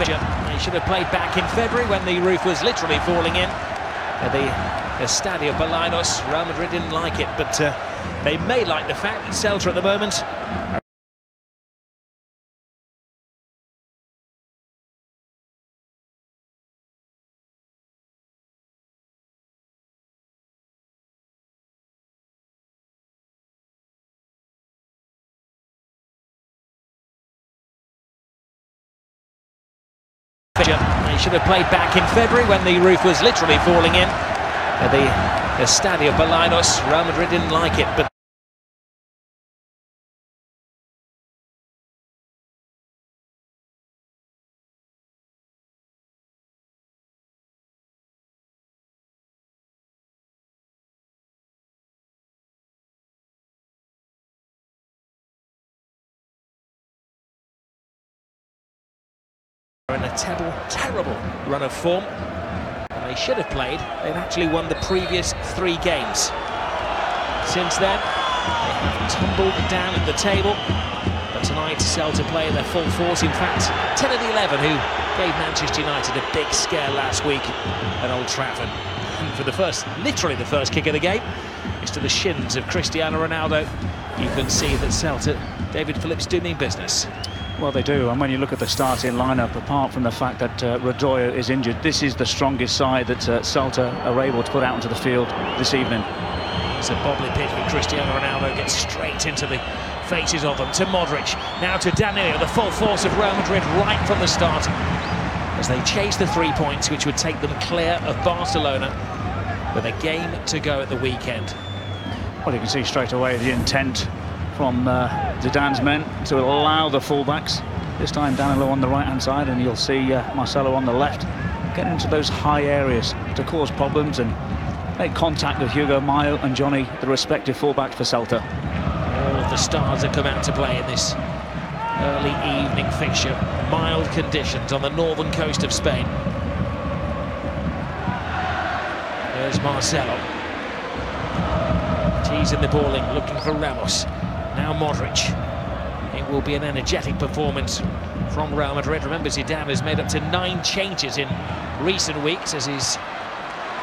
They should have played back in February when the roof was literally falling in. The Estadio Balaídos. Real Madrid didn't like it, but they may like the fact that Celta at the moment They should have played back in February when the roof was literally falling in. The Estadio Balaídos. Real Madrid didn't like it, but in a terrible run of form. And they should have played. They've actually won the previous 3 games. Since then, they have tumbled down at the table. But tonight, Celta play their full force. In fact, 10 of the 11 who gave Manchester United a big scare last week at Old Trafford. And for literally the first kick of the game, is to the shins of Cristiano Ronaldo. You can see that Celta, David Phillips, do mean business. Well, they do, and when you look at the starting lineup, apart from the fact that Rodrigo is injured, this is the strongest side that Celta are able to put out into the field this evening. It's a bobbly pitch, but Cristiano Ronaldo gets straight into the faces of them. To Modric, now to Danilo, the full force of Real Madrid right from the start, as they chase the 3 points, which would take them clear of Barcelona, with a game to go at the weekend. Well, you can see straight away the intent from Zidane's men to allow the fullbacks, this time Danilo on the right-hand side, and you'll see Marcelo on the left, get into those high areas to cause problems and make contact with Hugo Mayo and Johnny, the respective fullbacks for Celta. All of the stars that come out to play in this early evening fixture. Mild conditions on the northern coast of Spain. There's Marcelo. Teasing the ball in, looking for Ramos. Now Modric. It will be an energetic performance from Real Madrid. Remember, Zidane has made up to 9 changes in recent weeks as he's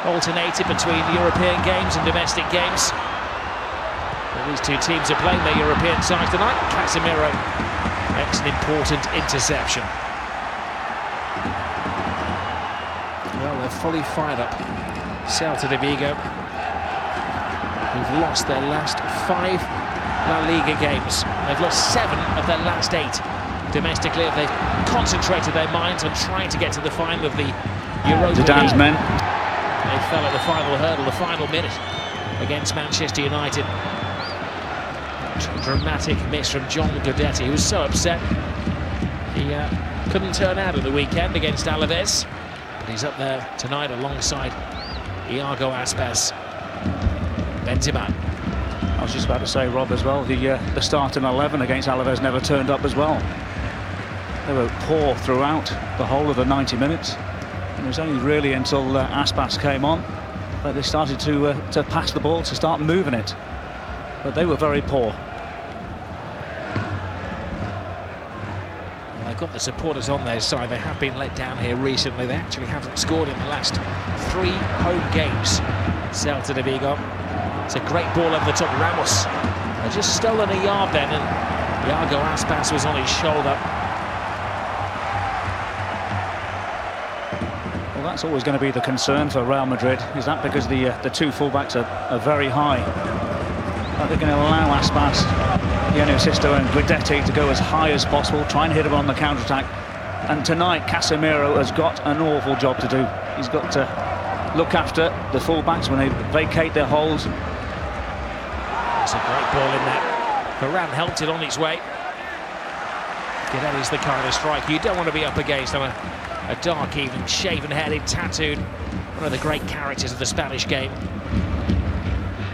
alternated between European games and domestic games. Well, these 2 teams are playing their European sides tonight. Casemiro makes an important interception. Well, they're fully fired up. Celta de Vigo, who've lost their last 5 La Liga games. They've lost 7 of their last 8 domestically. They've concentrated their minds on trying to get to the final of the Europa League. Zidane's men. They fell at the final hurdle, the final minute against Manchester United. Dramatic miss from John Guidetti, who was so upset he couldn't turn out at the weekend against Alaves. But he's up there tonight alongside Iago Aspas. Benzema. I was just about to say, Rob, as well, the starting 11 against Alaves never turned up as well. They were poor throughout the whole of the 90 minutes. And it was only really until Aspas came on that they started to pass the ball, to start moving it. But they were very poor. They've got the supporters on their side. They have been let down here recently. They actually haven't scored in the last 3 home games. Celta de Vigo. It's a great ball over the top. Ramos had just stolen a yard then, and Iago Aspas was on his shoulder. Well, that's always going to be the concern for Real Madrid, is that because the 2 fullbacks are very high. But they're going to allow Aspas, Sisto and Guidetti to go as high as possible, try and hit him on the counter-attack. And tonight, Casemiro has got an awful job to do. He's got to look after the fullbacks when they vacate their holes. It's a great ball in there. Varane helped it on its way. Guidetti's the kind of striker you don't want to be up against on a dark, even shaven-headed, tattooed, one of the great characters of the Spanish game.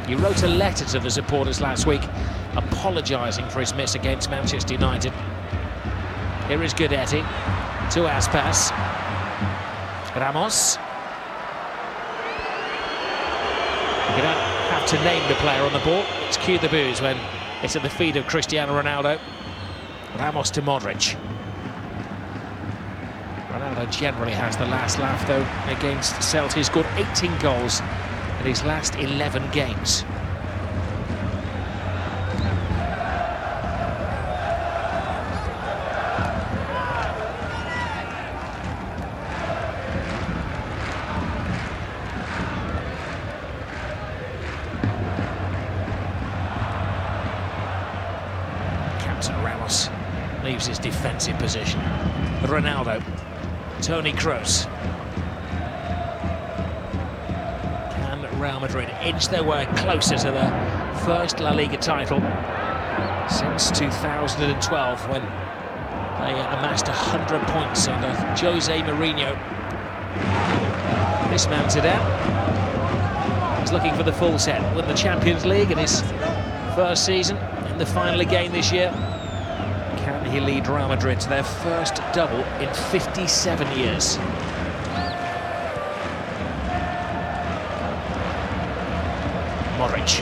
He wrote a letter to the supporters last week apologising for his miss against Manchester United. Here is Guidetti to Aspas. Ramos. You don't have to name the player on the ball. It's cue the boos when it's at the feet of Cristiano Ronaldo. Ramos to Modric. Ronaldo generally has the last laugh, though, against Celta. He scored 18 goals in his last 11 games. Captain Ramos leaves his defensive position. Ronaldo, Toni Kroos. Can Real Madrid inch their way closer to the first La Liga title since 2012, when they amassed 100 points under Jose Mourinho? This man today is looking for the full set, win the Champions League in his first season, in the final again this year. Can he lead Real Madrid to their first double in 57 years? Modric.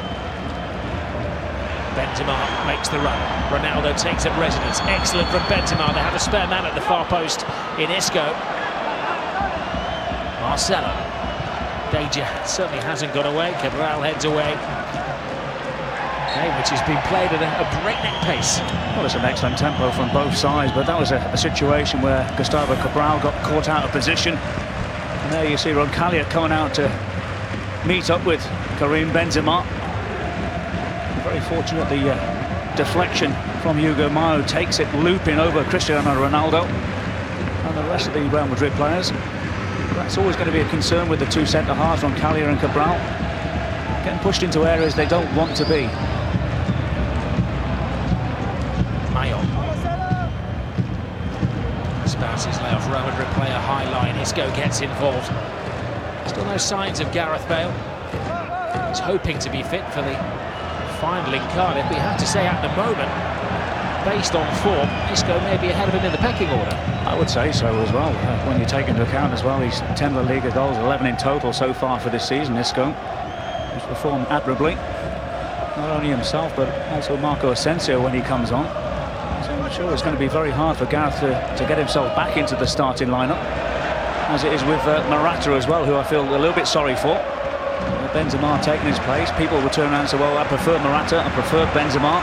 Benzema makes the run. Ronaldo takes up residence. Excellent from Benzema. They have a spare man at the far post in Isco. Marcelo. Danger certainly hasn't got away. Cabral heads away. Game which has been played at a breakneck pace. Well, it's an excellent tempo from both sides, but that was a situation where Gustavo Cabral got caught out of position. And there you see Roncaglia coming out to meet up with Karim Benzema. Very fortunate the deflection from Hugo Mayo takes it looping over Cristiano Ronaldo and the rest of the Real Madrid players. That's always going to be a concern with the two centre-halves, Roncaglia and Cabral, getting pushed into areas they don't want to be. Mayo spouses lay off Real Madrid player high line. Isco gets involved. Still no signs of Gareth Bale. He's hoping to be fit for the final in Cardiff. We have to say at the moment, based on form, Isco may be ahead of him in the pecking order. I would say so as well. When you take into account as well, he's 10 La Liga goals, 11 in total so far for this season, Isco. He's performed admirably. Not only himself, but also Marco Asensio when he comes on. So I'm sure it's going to be very hard for Gareth to get himself back into the starting lineup, as it is with Morata as well, who I feel a little bit sorry for. Benzema taking his place. People will turn around and say, well, I prefer Morata, I prefer Benzema.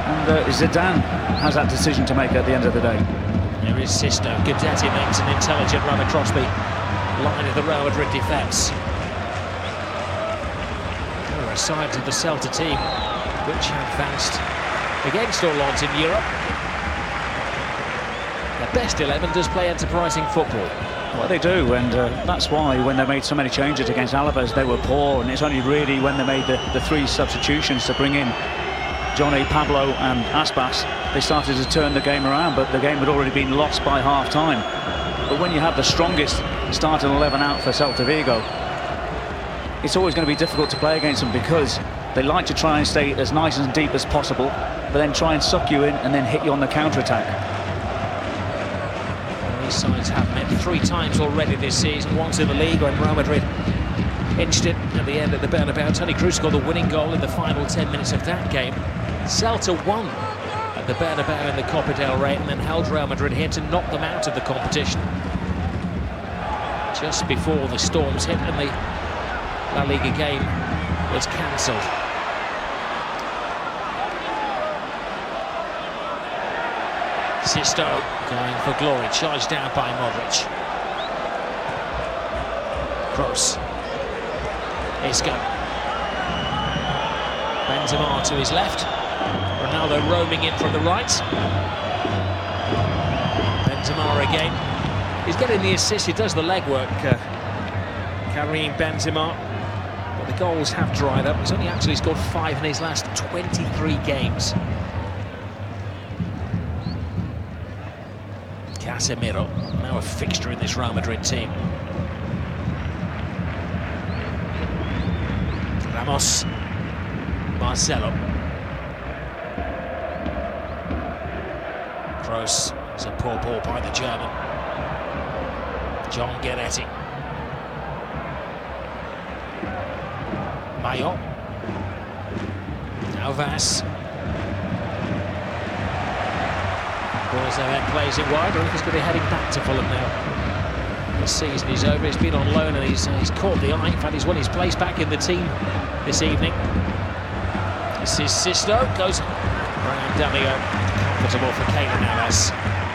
And Zidane has that decision to make at the end of the day. There is Sisto. Guidetti makes an intelligent run across the line of the Real Madrid defence. There are sides of the Celta team which advanced against all odds in Europe. Their best 11 does play enterprising football. Well, they do, and that's why when they made so many changes against Alaves, they were poor, and it's only really when they made the three substitutions to bring in Johnny, Pablo and Aspas, they started to turn the game around, but the game had already been lost by half-time. But when you have the strongest starting 11 out for Celta Vigo, it's always going to be difficult to play against them, because they like to try and stay as nice and deep as possible, but then try and suck you in and then hit you on the counter-attack. These sides have met 3 times already this season, once in the league when Real Madrid inched it at the end of the Bernabeu. Toni Kroos scored the winning goal in the final 10 minutes of that game. Celta won at the Bernabeu in the Copa del Rey and then held Real Madrid here to knock them out of the competition just before the storms hit and the La Liga game was cancelled. Sisto going for glory, charged down by Modric. Kroos. Isco. Benzema to his left. Ronaldo roaming in from the right. Benzema again. He's getting the assist, he does the legwork, Karim Benzema. But the goals have dried up. He's only actually scored 5 in his last 23 games. Casemiro, now a fixture in this Real Madrid team. Ramos. Marcelo. Kroos. It's a poor ball by the German. John Guidetti. Mayo. Now Vaz. Then plays it wide. I think he's going to be heading back to Fulham now. The season is over. He's been on loan and he's caught the eye. In fact, he's won his place back in the team this evening. This is Sisto. Goes around Danilo. Comfortable for Keylor Navas.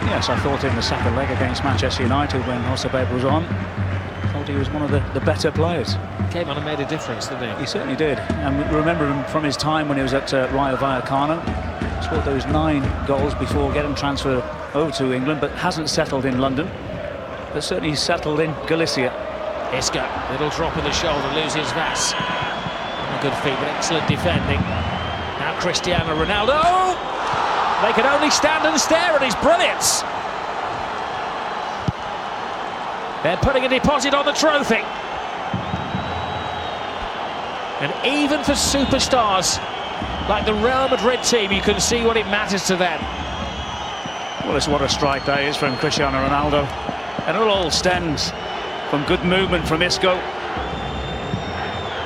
Yes, I thought in the second leg against Manchester United when Josebeb was on, I thought he was one of the better players. Came on and made a difference, didn't he? He certainly did. And remember him from his time when he was at Rayo Vallecano. Scored those 9 goals before getting transferred over to England, but hasn't settled in London. But certainly he's settled in Galicia. Isco, little drop of the shoulder, loses Vass. A good feet, but excellent defending. Now Cristiano Ronaldo. They can only stand and stare at his brilliance. They're putting a deposit on the trophy. And even for superstars like the Real Madrid team, you can see what it matters to them. Well, it's what a strike that is from Cristiano Ronaldo. And it all stems from good movement from Isco.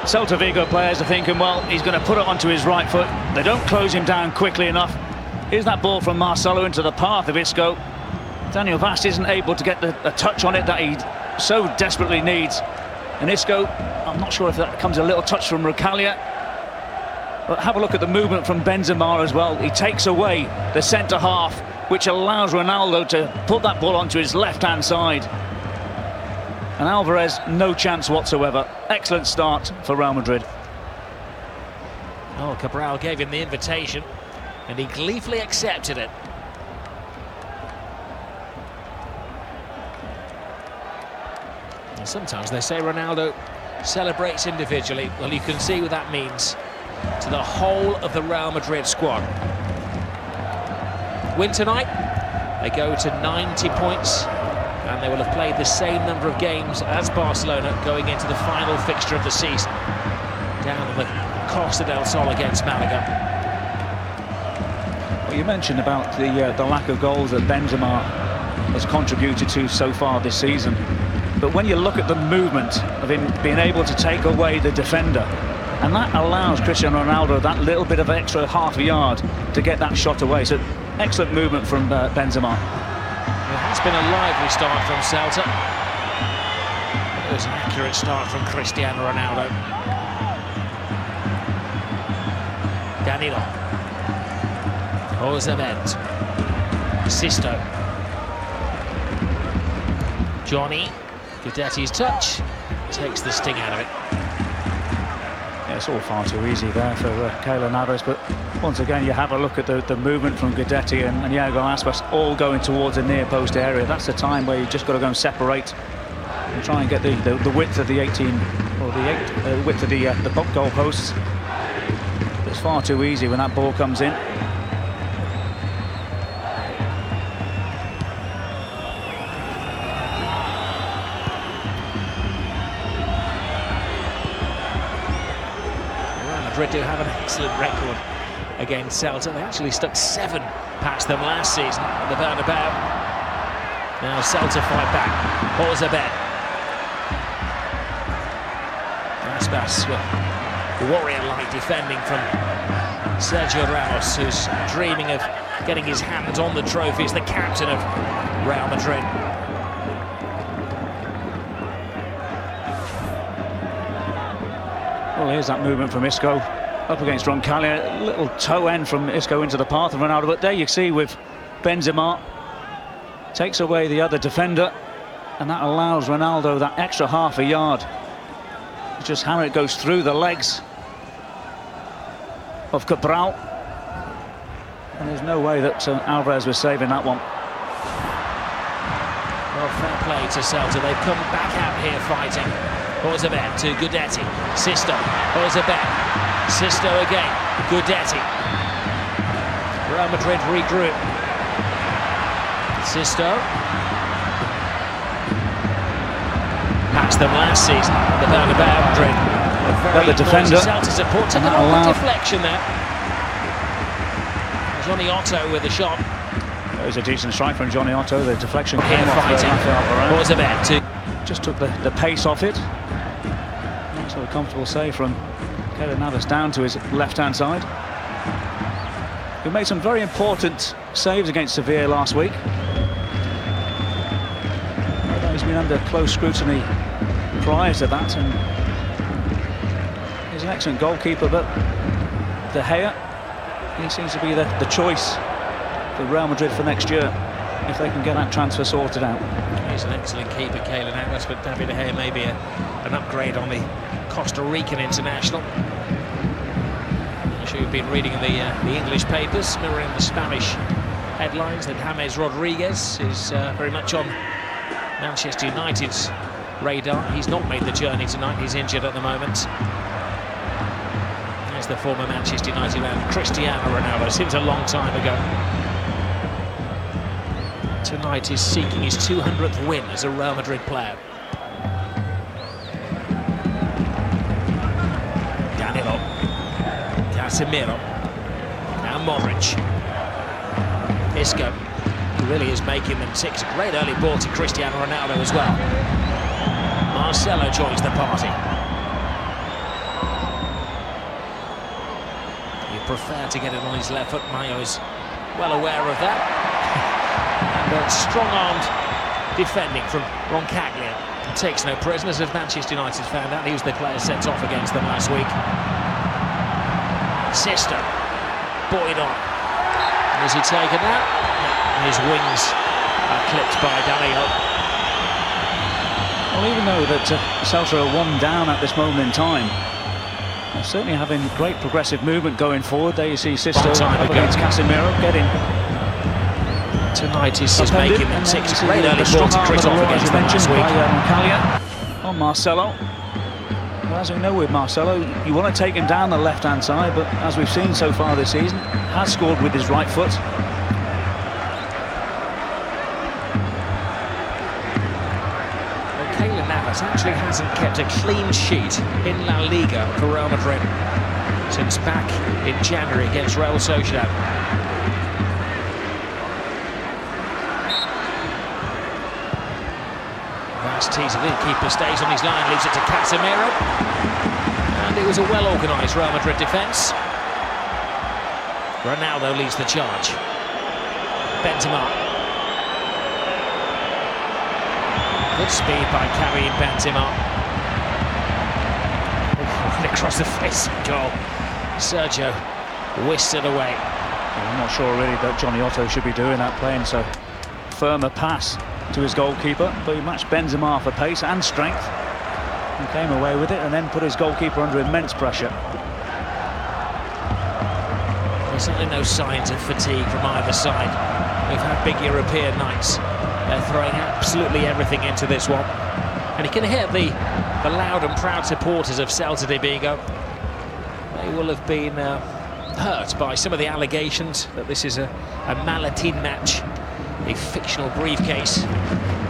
Celta Vigo players are thinking, well, he's going to put it onto his right foot. They don't close him down quickly enough. Here's that ball from Marcelo into the path of Isco. Daniel Vaz isn't able to get a touch on it that he so desperately needs. And Isco, I'm not sure if that comes a little touch from Rocalia. But have a look at the movement from Benzema as well. He takes away the centre half, which allows Ronaldo to put that ball onto his left-hand side. And Alvarez, no chance whatsoever. Excellent start for Real Madrid. Oh, Cabral gave him the invitation, and he gleefully accepted it. And sometimes they say Ronaldo celebrates individually. Well, you can see what that means to the whole of the Real Madrid squad. Win tonight, they go to 90 points, and they will have played the same number of games as Barcelona going into the final fixture of the season, down on the Costa del Sol against Malaga. Well, you mentioned about the lack of goals that Benzema has contributed to so far this season. But when you look at the movement of him being able to take away the defender, and that allows Cristiano Ronaldo that little bit of extra half a yard to get that shot away. So excellent movement from Benzema. It has been a lively start from Celta. It was an accurate start from Cristiano Ronaldo. Danilo. Josebeb. Sisto. Johnny. Guidetti's touch takes the sting out of it. Yeah, it's all far too easy there for Keylor Navas, but once again you have a look at the movement from Guidetti and Iago Aspas all going towards the near post area. That's the time where you just got to go and separate and try and get the width of the 18 or the width of the goal posts. It's far too easy when that ball comes in. Madrid do have an excellent record against Celta. They actually stuck 7 past them last season at the Bernabeu. Now Celta fight back. Josebeb. Aspas, warrior-like defending from Sergio Ramos, who's dreaming of getting his hands on the trophy as the captain of Real Madrid. Well, here's that movement from Isco up against Roncaglia. A little toe end from Isco into the path of Ronaldo, but there you see with Benzema takes away the other defender, and that allows Ronaldo that extra half a yard. Just how it goes through the legs of Cabral, and there's no way that Alvarez was saving that one. Well, fair play to Celta. They've come back out here fighting. Josebeb to Guidetti. Sisto. Josebeb. Sisto again. Guidetti. Real Madrid regroup. Sisto. Passed them last season. The Bernabeu Madrid. But the defender. Celta support. Took a long deflection there. Johnny Otto with the shot. It was a decent strike from Johnny Otto. The deflection came off Rafael Josebeb to just took the pace off it. Not so comfortable save from Keylor Navas down to his left-hand side. He made some very important saves against Sevilla last week. Although he's been under close scrutiny prior to that, and he's an excellent goalkeeper, but De Gea, he seems to be the choice for Real Madrid for next year, if they can get that transfer sorted out. He's an excellent keeper, Keylor Navas, but David De Gea may be an upgrade on the Costa Rican international. I'm sure you've been reading in the English papers, mirroring the Spanish headlines, that James Rodriguez is very much on Manchester United's radar. He's not made the journey tonight, he's injured at the moment. There's the former Manchester United man, Cristiano Ronaldo. Seems a long time ago. Tonight is seeking his 200th win as a Real Madrid player. Danilo, Casemiro, now Modric. Isco, who really is making them six. A great early ball to Cristiano Ronaldo as well. Marcelo joins the party. You prefer to get it on his left foot. Mayo is well aware of that. And strong-armed defending from Roncaglia. Takes no prisoners, as Manchester United found out. He was the player sent off against them last week. Sister, buoyed on. Is he taken that? No. His wings are clipped by Danilo. Well, even though that Celta are one down at this moment in time, they're certainly having great progressive movement going forward. There you see Sisto up against Casemiro, getting tonight is making them six. Great early ball to Christoph against them last week. On Marcelo. Well, as we know with Marcelo, you want to take him down the left-hand side, but as we've seen so far this season, has scored with his right foot. Well, Keylor Navas actually hasn't kept a clean sheet in La Liga for Real Madrid since back in January against Real Sociedad. Teaser, the keeper stays on his line, leaves it to Casemiro, and it was a well-organised Real Madrid defence. Ronaldo leads the charge. Benzema. Good speed by Karim Benzema. Right across the face of goal. Sergio whisked it away. Well, I'm not sure really that Johnny Otto should be doing that, playing so firm a pass to his goalkeeper, but he matched Benzema for pace and strength and came away with it, and then put his goalkeeper under immense pressure. There's certainly no signs of fatigue from either side. We've had big European nights. They're throwing absolutely everything into this one, and you can hear the loud and proud supporters of Celta de Vigo. They will have been hurt by some of the allegations that this is a maletin match, a fictional briefcase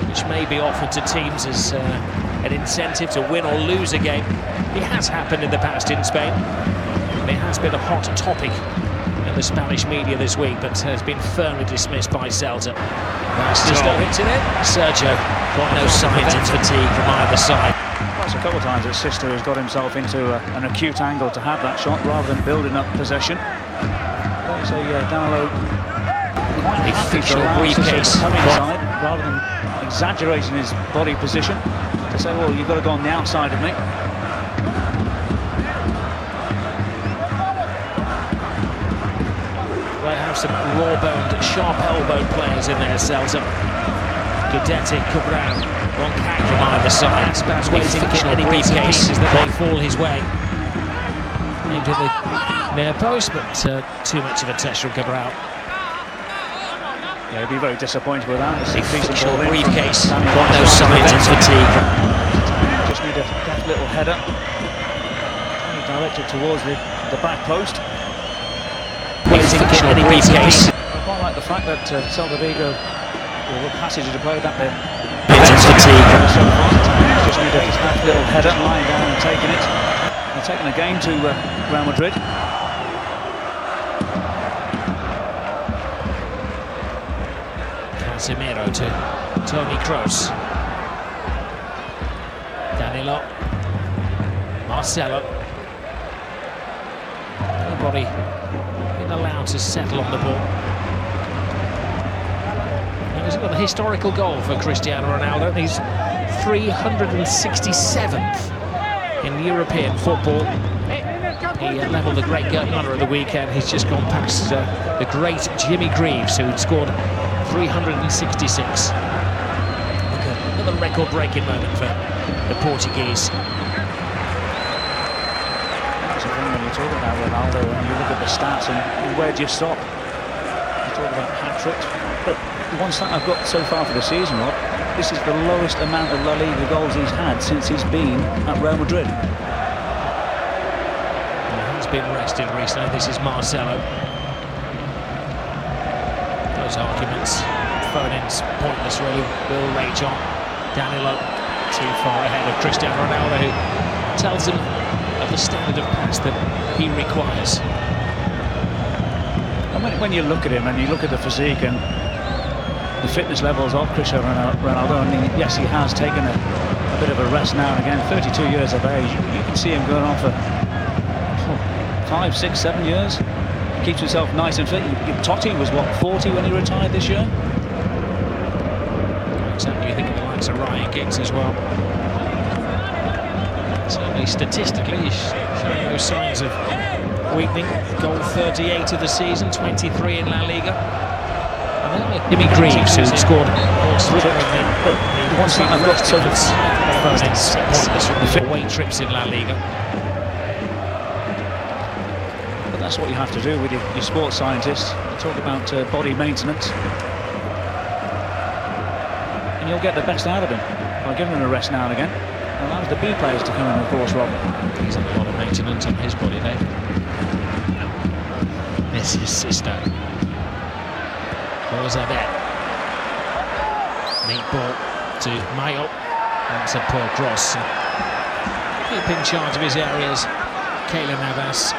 which may be offered to teams as an incentive to win or lose a game. It has happened in the past in Spain. It has been a hot topic in the Spanish media this week, but has been firmly dismissed by Celta. Sisto hits it in. Sergio got no signs of fatigue from either side. That's a couple of times that Sisto has got himself into an acute angle to have that shot rather than building up possession. There's a Danilo. A fictional briefcase inside, rather than exaggerating his body position to say, well, you've got to go on the outside of me. They have some raw-boned, sharp-elbowed players in there, Celta. Guidetti, Cabral, Roncaglia from either side. Perhaps waiting for any briefcase that may fall his way. Aimed at the near post, but too much of a test from Cabral. Yeah, he'd be very disappointed with that. A fictional briefcase, got no signs of fatigue. Just need a deft little header. Directed towards the back post. Waiting for any briefcase. I quite like the fact that Celta Vigo, the passage of the play that bit. It's fatigue. Just need a deft little header, lying down and taking it. They're taking the game to Real Madrid. Casemiro to Toni Kroos. Danilo. Marcelo. Nobody been allowed to settle on the ball. He's got a historical goal for Cristiano Ronaldo. He's 367th in European football. He levelled the great Gert Muller at the weekend. He's just gone past the great Jimmy Greaves, who'd scored 366. Another record-breaking moment for the Portuguese. That's the thing when you talk about Ronaldo and you look at the stats and where do you stop? You talk about hat-tricks, but the one stat I've got so far for the season, Rob, this is the lowest amount of La Liga goals he's had since he's been at Real Madrid. Been rested recently. This is Marcelo. Those arguments, phone-ins, pointless really, will rage on. Danilo too far ahead of Cristiano Ronaldo, who tells him of the standard of pass that he requires. And when you look at him and you look at the physique and the fitness levels of Cristiano Ronaldo, I mean, yes, he has taken a bit of a rest now and again. 32 years of age, you can see him going on for 5, 6, 7 years. He keeps himself nice and fit. Totti was, what, 40 when he retired this year? Exactly, you think of the likes of Ryan Giggs as well. Certainly statistically, he's showing no signs of weakening. Goal 38 of the season, 23 in La Liga. And then Jimmy Greaves, who scored once I've got so much away trips in La Liga. That's what you have to do with your sports scientists. You talk about body maintenance, and you'll get the best out of him by giving him a rest now and again. It allows the B players to come in, of course, Rob. He's had a lot of maintenance on his body, Dave. This is Sisto. Ball's there. Neat ball to Mayo. That's a poor cross. Keeping charge of his areas, Keylor Navas.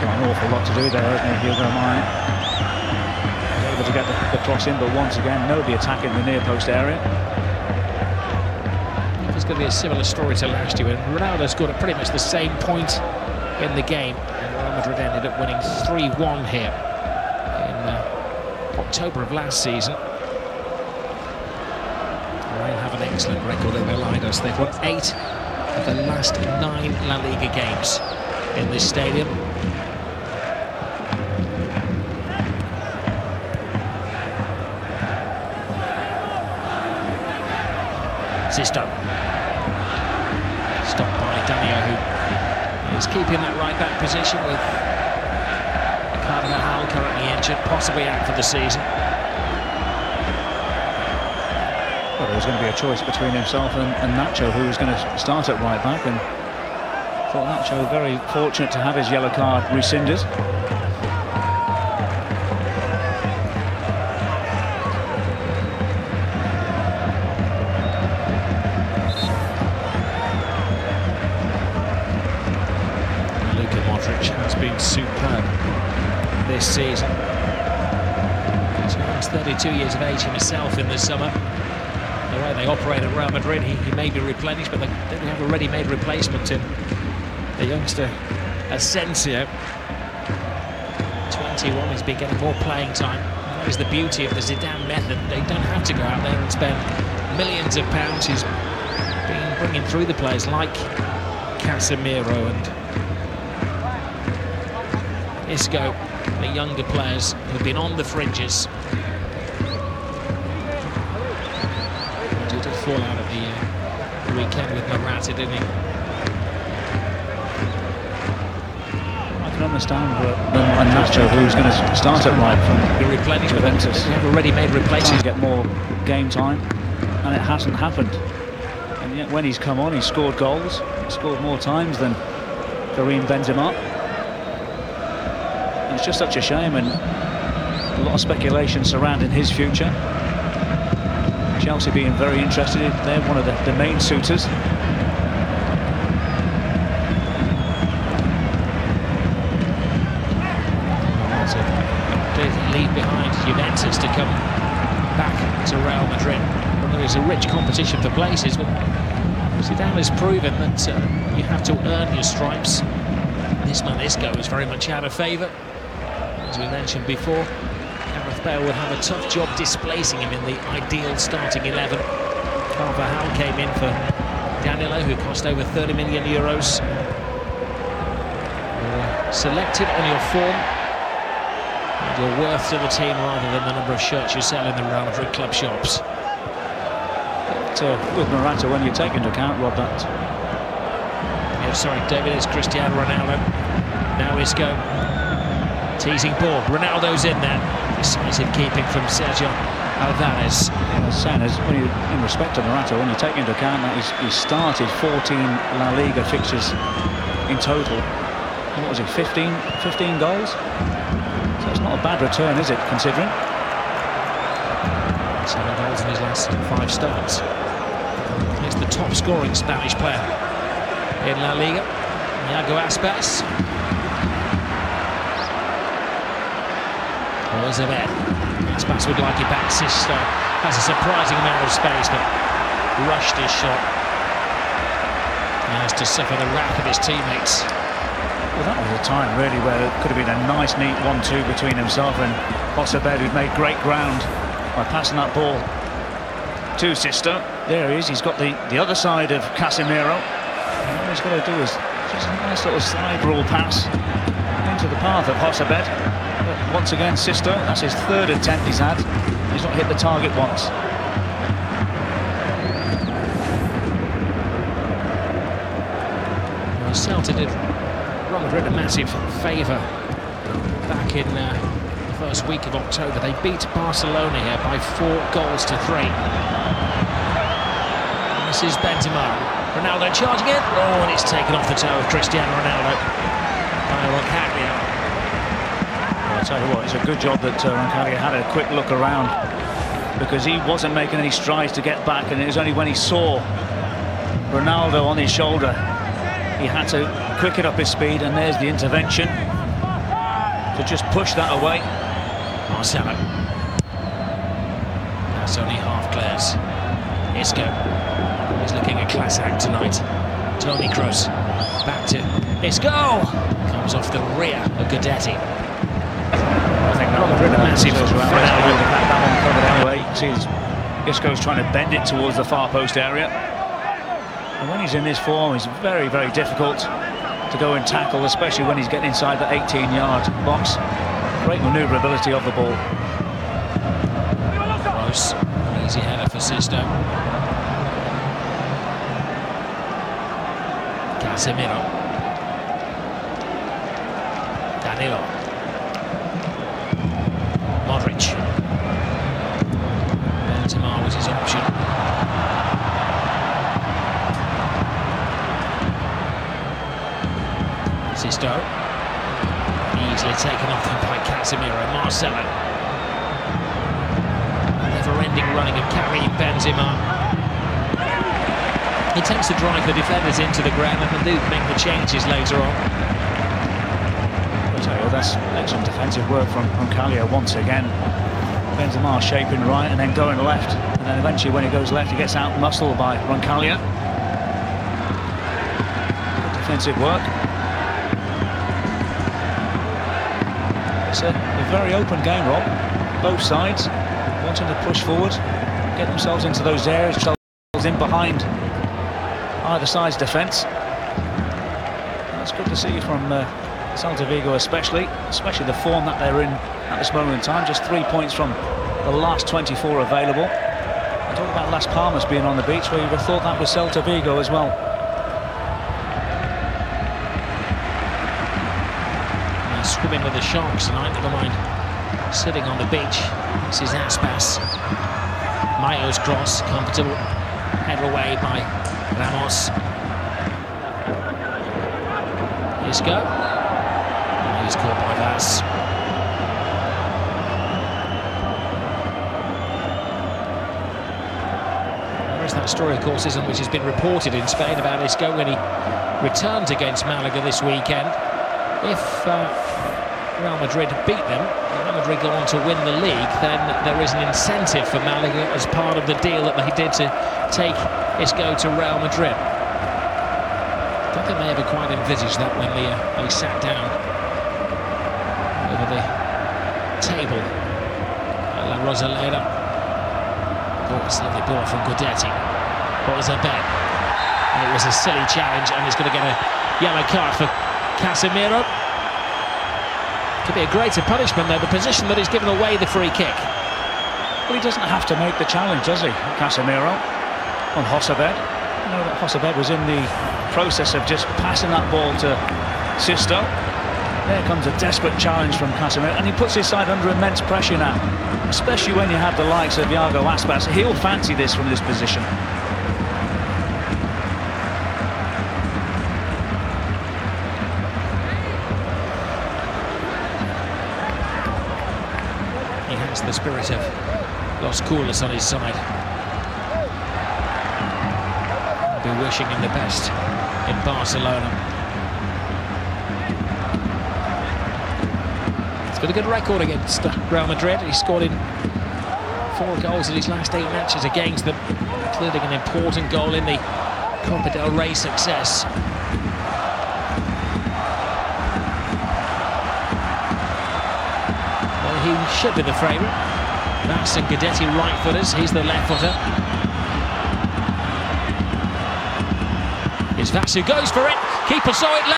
An awful lot to do there, isn't it, Hugo Mine? He's able to get the cross in, but once again, nobody attacking the near post area. There's going to be a similar story to last year, and Ronaldo scored at pretty much the same point in the game, and Real Madrid ended up winning 3-1 here in October of last season. They have an excellent record in their lineups. They've won 8 of the last 9 La Liga games in this stadium. Sisto. Stopped by Danilo, who is keeping that right-back position with Carvajal currently injured, possibly out for the season. Well, there was going to be a choice between himself and Nacho, who was going to start at right-back, and thought Nacho very fortunate to have his yellow card rescinded. Has been superb this season. He's 32 years of age himself in the summer. The way they operate at Real Madrid, he may be replenished, but they don't have a ready-made replacement in the youngster Asensio. 21, he's been getting more playing time. That is the beauty of the Zidane method. They don't have to go out there and spend millions of pounds. He's been bringing through the players like Casemiro and Isco, the younger players who've been on the fringes. He did fall out of the weekend with Morata, didn't he? I can understand when Nacho, who's going to start at right from the replenished, but Juventus, they have a ready-made replacement to get more game time, and it hasn't happened. And yet when he's come on, he's scored goals, scored more times than Karim Benzema. It's just such a shame, and a lot of speculation surrounding his future. Chelsea being very interested. They're one of the main suitors. It's a big lead behind Juventus to come back to Real Madrid. And there is a rich competition for places, but Zidane has proven that you have to earn your stripes. This man Isco is very much out of favour. As we mentioned before, Gareth Bale would have a tough job displacing him in the ideal starting 11. Carvajal came in for Danilo, who cost over 30 million euros. You're selected on your form and your worth to the team rather than the number of shirts you sell in the Real Madrid club shops. With Morata, when you take into account, Rob, that... Yeah, sorry, David, it's Cristiano Ronaldo. Now Isco. Teasing ball. Ronaldo's in there. Decisive keeping from Sergio Alvarez. When you, in respect to Morata, when you take into account that he's started 14 La Liga fixtures in total. What was it, 15 goals? So it's not a bad return, is it, considering? 7 goals in his last 5 starts. He's the top scoring Spanish player in La Liga. Iago Aspas. Elizabeth. Aspas would like it back. Sisto has a surprising amount of space, but rushed his shot. He has to suffer the wrath of his teammates. Well, that was a time really where it could have been a nice neat 1-2 between himself and Josebed, who'd made great ground by passing that ball to Sisto. There he is, he's got the other side of Casemiro. And all he's got to do is just a nice little slide rule pass into the path of Josebed. But once again, Sisto, that's his 3rd attempt he's had. He's not hit the target once. Well, Celta did Real Madrid a massive favour back in the first week of October. They beat Barcelona here by 4 goals to 3. This is Benzema. Ronaldo charging it. Oh, and it's taken off the toe of Cristiano Ronaldo by Roncaglia. Well, I'll tell you what, it's a good job that Roncaglia had a quick look around, because he wasn't making any strides to get back, and it was only when he saw Ronaldo on his shoulder he had to quicken up his speed, and there's the intervention to just push that away. Marcelo. That's only half glass. Isco. He's looking a class act tonight. Toni Kroos. Back to Isco. Comes off the rear of Guidetti. I think that was a massive that one covered anyway. You can see Isco's trying to bend it towards the far post area. And when he's in this form, it's very, very difficult to go and tackle, especially when he's getting inside the 18-yard box. Great manoeuvrability of the ball. Gross. Easy header for Sisto. Casemiro. Danilo. Modric. Benzema was his option. Sisto. Easily taken off him by Casemiro. Marcelo. Never-ending running of Karim Benzema. He tends to drive the defenders into the ground and can do make the changes later on. I'll tell you, that's excellent defensive work from Roncaglia once again. Benzema shaping right and then going left, and then eventually when he goes left he gets out muscled by Roncaglia. Good defensive work. It's a very open game, Rob. Both sides wanting to push forward, get themselves into those areas, in behind either side's defence. That's good to see from Celta Vigo, especially the form that they're in at this moment in time. Just 3 points from the last 24 available. I talk about Las Palmas being on the beach, where you would have thought that was Celta Vigo as well. Swimming with the sharks tonight, never mind sitting on the beach. This is Aspas. Mayo's cross, comfortable header away by Ramos. Isco. And he's caught by Vaz. There is that story, of course, which has been reported in Spain about Isco when he returns against Malaga this weekend. If Real Madrid beat them, Real Madrid go on to win the league, then there is an incentive for Malaga as part of the deal that they did to take Isco to Real Madrid. I don't think they ever quite envisaged that when they sat down over the table. La Rosaleda. Oh, it's a lovely ball from Guidetti. What was a bet? It was a silly challenge, and he's going to get a yellow card for Casemiro. Could be a greater punishment, though, the position that he's given away the free kick. Well, he doesn't have to make the challenge, does he, Casemiro? On Josebed. You know that Josebed was in the process of just passing that ball to Sisto. There comes a desperate challenge from Casemiro, and he puts his side under immense pressure now, especially when you have the likes of Iago Aspas. He'll fancy this from this position. He has the spirit of Los Coolers on his side. I'll be wishing him the best in Barcelona. He's got a good record against Real Madrid. He scored in 4 goals in his last 8 matches against them, including an important goal in the Copa del Rey success. He should be the favourite. That's and Guidetti right-footers. He's the left-footer. Here's Vasu, goes for it. Keeper saw it.